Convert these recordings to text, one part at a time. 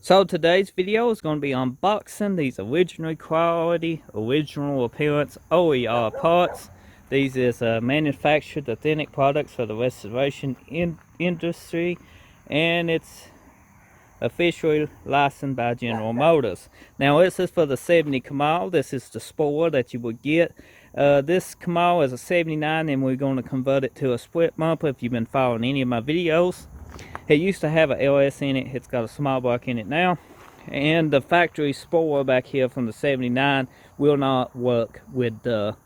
So today's video is going to be unboxing these original quality, original appearance OER parts. These is manufactured authentic products for the restoration industry, and it's officially licensed by General Motors. Now this is for the 70 Camaro. This is the Sport that you would get. This Camaro is a 79, and we're going to convert it to a split bumper. If you've been following any of my videos, it used to have an LS in it. It's got a small block in it now, and the factory spoiler back here from the 79 will not work with the,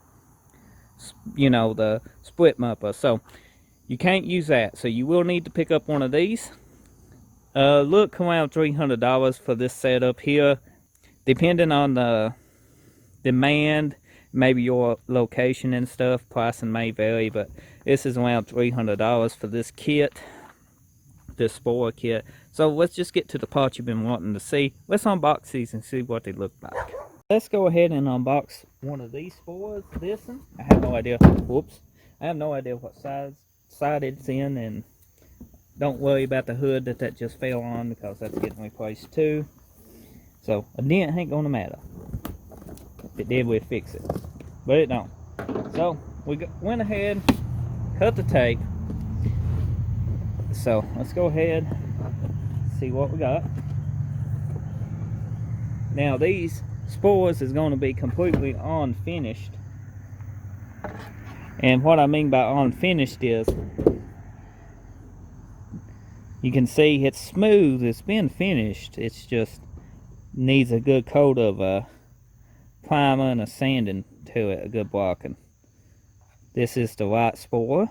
the split bumper, so you can't use that. So you will need to pick up one of these. Look around $300 for this setup here, depending on the demand, maybe your location and stuff. Pricing may vary, but this is around $300 for this kit, this spoiler kit. So let's just get to the parts you've been wanting to see. Let's unbox these and see what they look like. Let's go ahead and unbox one of these spoilers. This one, I have no idea. Whoops. I have no idea what side it's in, and don't worry about the hood that just fell on, because that's getting replaced too. So a dent ain't gonna matter. If it did, we'd fix it, but it don't. So we went ahead, cut the tape. So let's go ahead, see what we got. Now these spoilers is going to be completely unfinished, and what I mean by unfinished is, you can see it's smooth, it's been finished, it's just needs a good coat of primer and a sanding to it, a good blocking. This is the white spoiler.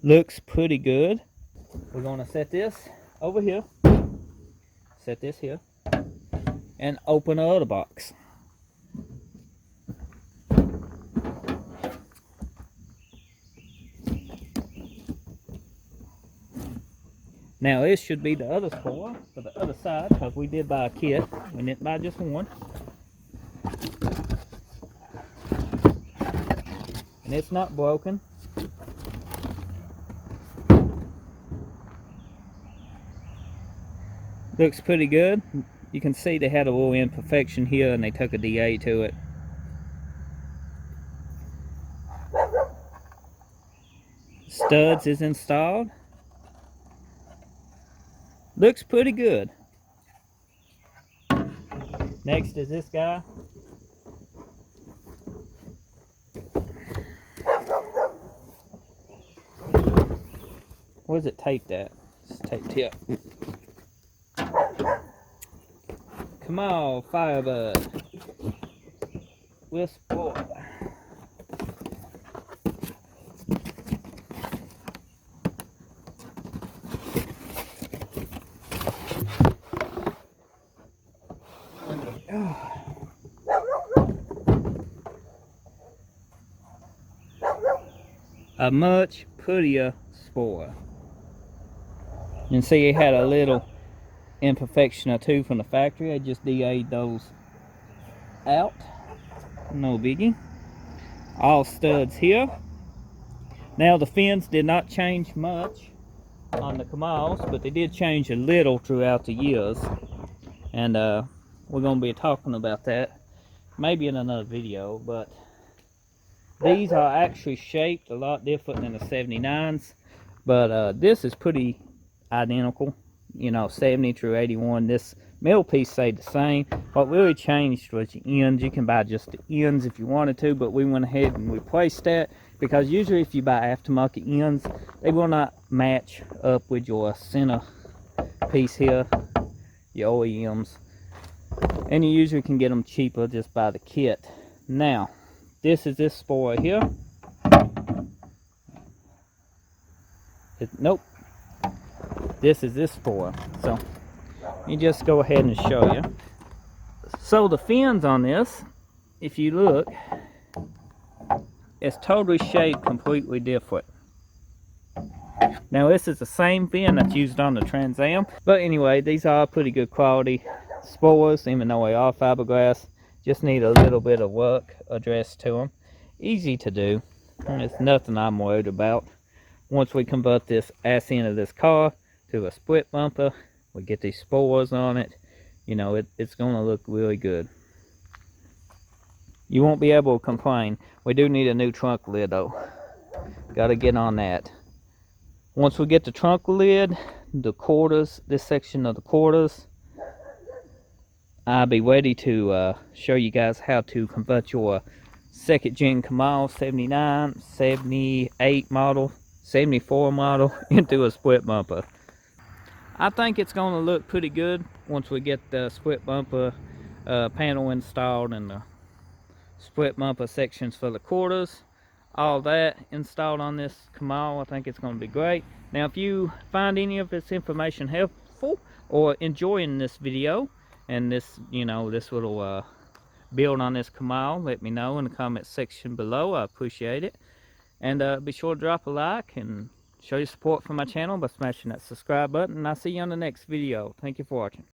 Looks pretty good. We're going to set this over here, set this here, and open the other box. Now this should be the other spoiler for the other side, because we did buy a kit. We didn't buy just one. And it's not broken. Looks pretty good. You can see they had a little imperfection here, and they took a DA to it. Studs is installed. Looks pretty good. Next is this guy. Where's it taped at? It's taped here. Come on, Firebird. We'll spoil. A much prettier spoiler. You can see it had a little imperfection or two from the factory. I just DA'd those out. No biggie. All studs here. Now the fins did not change much on the Camaros, but they did change a little throughout the years, and we're going to be talking about that maybe in another video. But these are actually shaped a lot different than the 79s, but this is pretty identical. 70 through 81. This middle piece stayed the same. What really changed was the ends. You can buy just the ends if you wanted to, but we went ahead and replaced that, because usually if you buy aftermarket ends, they will not match up with your center piece here, your OEMs, and you usually can get them cheaper just by the kit. Now this is this spoiler here. Nope. This is this spoiler. So let me just go ahead and show you. So the fins on this, if you look, it's totally shaped completely different. Now this is the same fin that's used on the Trans Am, but anyway, these are pretty good quality spoilers, even though they are fiberglass. Just need a little bit of work addressed to them. Easy to do, and it's nothing I'm worried about. Once we convert this ass into this car, to a split bumper. We get these spoilers on it. You know, it's going to look really good. You won't be able to complain. We do need a new trunk lid though. Got to get on that. Once we get the trunk lid, the quarters, this section of the quarters, I'll be ready to show you guys how to convert your second gen Camaro 79, 78 model, 74 model into a split bumper. I think it's going to look pretty good once we get the split bumper panel installed and the split bumper sections for the quarters, all that installed on this Camaro. I think it's going to be great. Now, if you find any of this information helpful or enjoying this video and this, you know, this little build on this Camaro, let me know in the comment section below. I appreciate it. And be sure to drop a like and show your support for my channel by smashing that subscribe button. And I'll see you on the next video. Thank you for watching.